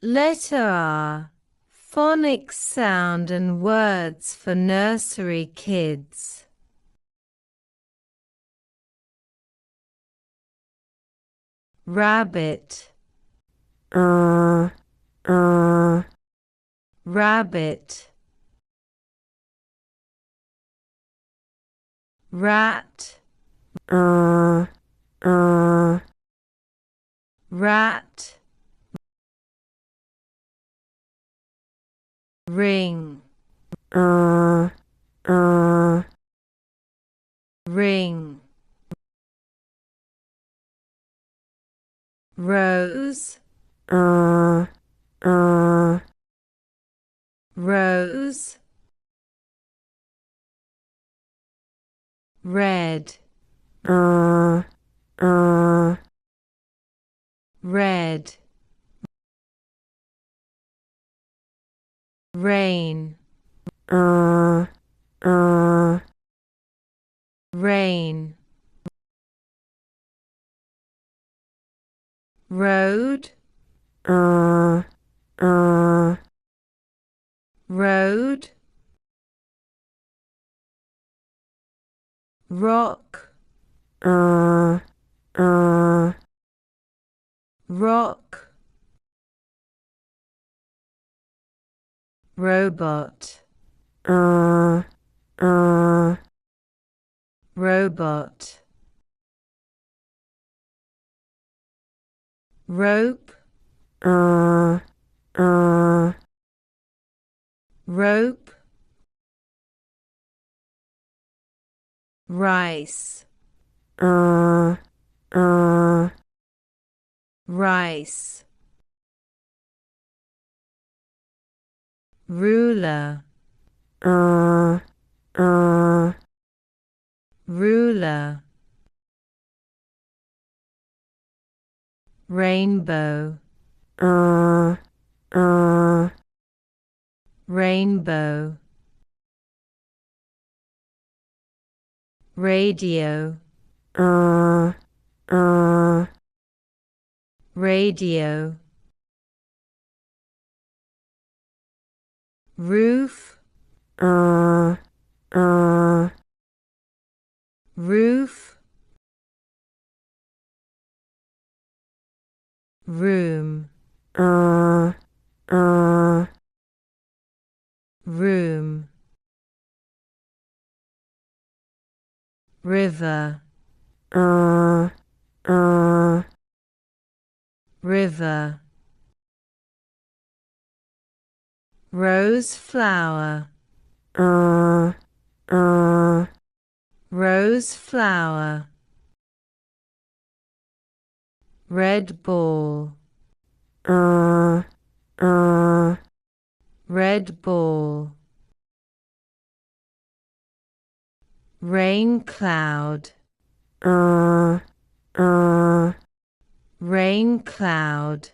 Letter R. Phonics sound and words for nursery kids. Rabbit, rabbit. Rat, rat. Ring, ring. Rose, rose. Red, red. Rain, rain. Road, road. Rock, rock. Robot, robot. Rope, rope. Rice, rice. Ruler, ruler. Rainbow, rainbow. Radio, radio. Roof, roof. Room, room. River, river. Rose flower, rose flower. Red ball, red ball. Rain cloud, rain cloud.